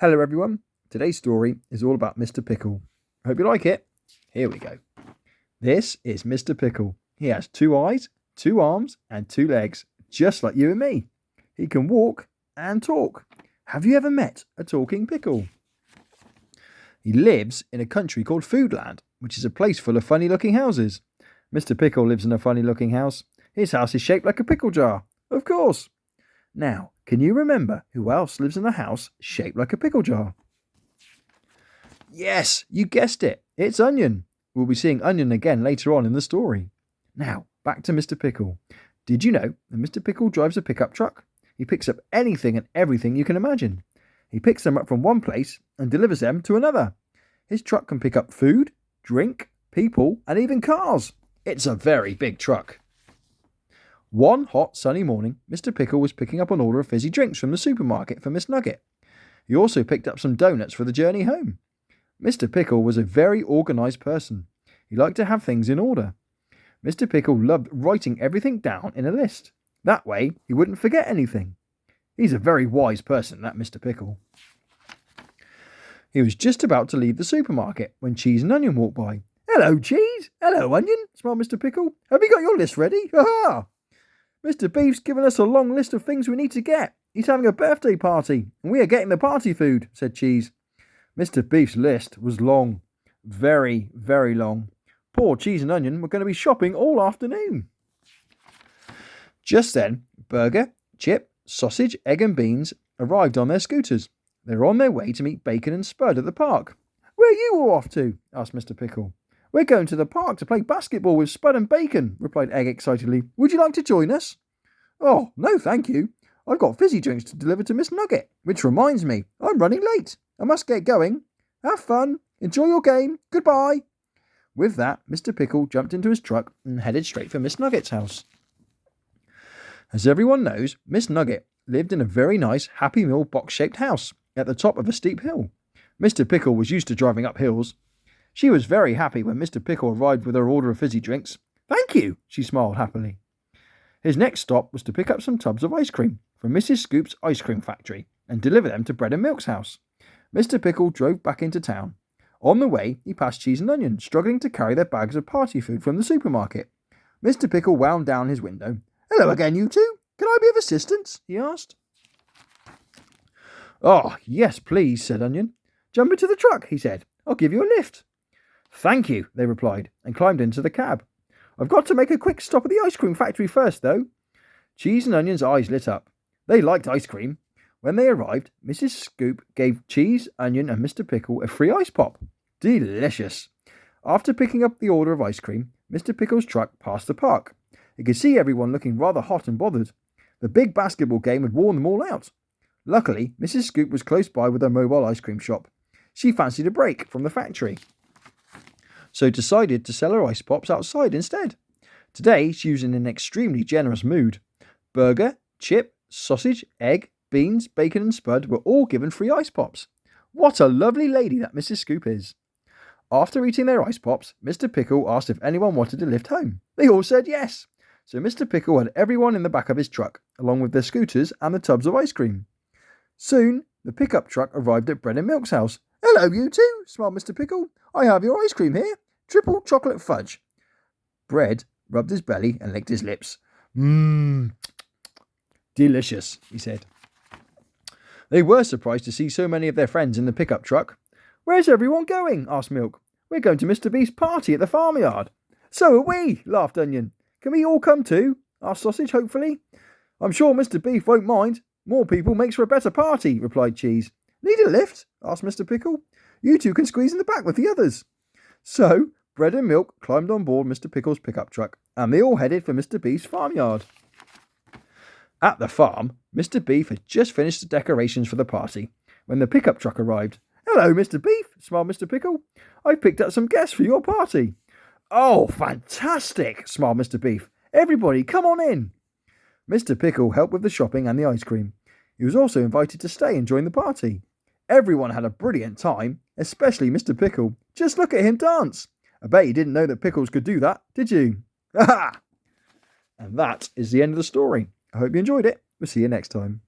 Hello everyone, today's story is all about Mr. Pickle. I hope you like it. Here we go. This is Mr. Pickle. He has 2 eyes, 2 arms and 2 legs, just like you and me. He can walk and talk. Have you ever met a talking pickle? He lives in a country called Foodland, which is a place full of funny looking houses. Mr. Pickle lives in a funny looking house. His house is shaped like a pickle jar, of course. Now, can you remember who else lives in a house shaped like a pickle jar? Yes, you guessed it. It's Onion. We'll be seeing Onion again later on in the story. Now, back to Mr. Pickle. Did you know that Mr. Pickle drives a pickup truck? He picks up anything and everything you can imagine. He picks them up from one place and delivers them to another. His truck can pick up food, drink, people, and even cars. It's a very big truck. One hot sunny morning, Mr. Pickle was picking up an order of fizzy drinks from the supermarket for Miss Nugget. He also picked up some donuts for the journey home. Mr. Pickle was a very organised person. He liked to have things in order. Mr. Pickle loved writing everything down in a list. That way, he wouldn't forget anything. He's a very wise person, that Mr. Pickle. He was just about to leave the supermarket when Cheese and Onion walked by. "Hello, Cheese. Hello, Onion," smiled Mr. Pickle. "Have you got your list ready? Ha-ha! Mr. Beef's given us a long list of things we need to get. He's having a birthday party, and we are getting the party food," said Cheese. Mr. Beef's list was long. Very, very long. Poor Cheese and Onion were going to be shopping all afternoon. Just then, Burger, Chip, Sausage, Egg and Beans arrived on their scooters. They were on their way to meet Bacon and Spud at the park. "Where are you all off to?" asked Mr. Pickle. "We're going to the park to play basketball with Spud and Bacon," replied Egg excitedly. "Would you like to join us?" "Oh, no thank you. I've got fizzy drinks to deliver to Miss Nugget, which reminds me, I'm running late. I must get going. Have fun. Enjoy your game. Goodbye." With that, Mr. Pickle jumped into his truck and headed straight for Miss Nugget's house. As everyone knows, Miss Nugget lived in a very nice Happy Meal box-shaped house at the top of a steep hill. Mr. Pickle was used to driving up hills. She was very happy when Mr. Pickle arrived with her order of fizzy drinks. "Thank you," she smiled happily. His next stop was to pick up some tubs of ice cream from Mrs. Scoop's ice cream factory and deliver them to Bread and Milk's house. Mr. Pickle drove back into town. On the way, he passed Cheese and Onion, struggling to carry their bags of party food from the supermarket. Mr. Pickle wound down his window. "Hello again, you two. Can I be of assistance?" he asked. "Oh, yes, please," said Onion. "Jump into the truck," he said. "I'll give you a lift." "Thank you," they replied, and climbed into the cab. "I've got to make a quick stop at the ice cream factory first, though." Cheese and Onion's eyes lit up. They liked ice cream. When they arrived, Mrs. Scoop gave Cheese, Onion, and Mr. Pickle a free ice pop. Delicious! After picking up the order of ice cream, Mr. Pickle's truck passed the park. He could see everyone looking rather hot and bothered. The big basketball game had worn them all out. Luckily, Mrs. Scoop was close by with her mobile ice cream shop. She fancied a break from the factory, so decided to sell her ice pops outside instead. Today, she was in an extremely generous mood. Burger, Chip, Sausage, Egg, Beans, Bacon and Spud were all given free ice pops. What a lovely lady that Mrs. Scoop is. After eating their ice pops, Mr. Pickle asked if anyone wanted to lift home. They all said yes. So Mr. Pickle had everyone in the back of his truck, along with their scooters and the tubs of ice cream. Soon, the pickup truck arrived at Bread and Milk's house. "Hello, you two," smiled Mr. Pickle. "I have your ice cream here. Triple chocolate fudge." Bread rubbed his belly and licked his lips. "Delicious," he said. They were surprised to see so many of their friends in the pickup truck. "Where's everyone going?" asked Milk. "We're going to Mr. Beef's party at the farmyard." "So are we," laughed Onion. "Can we all come too?" asked Sausage hopefully. "I'm sure Mr. Beef won't mind. More people makes for a better party," replied Cheese. "Need a lift?" asked Mr. Pickle. "You two can squeeze in the back with the others." So, Bread and Milk climbed on board Mr. Pickle's pickup truck, and they all headed for Mr. Beef's farmyard. At the farm, Mr. Beef had just finished the decorations for the party when the pickup truck arrived. "Hello, Mr. Beef," smiled Mr. Pickle. "I've picked up some guests for your party." "Oh, fantastic," smiled Mr. Beef. "Everybody, come on in." Mr. Pickle helped with the shopping and the ice cream. He was also invited to stay and join the party. Everyone had a brilliant time, especially Mr. Pickle. Just look at him dance. I bet you didn't know that pickles could do that, did you? Ha! And that is the end of the story. I hope you enjoyed it. We'll see you next time.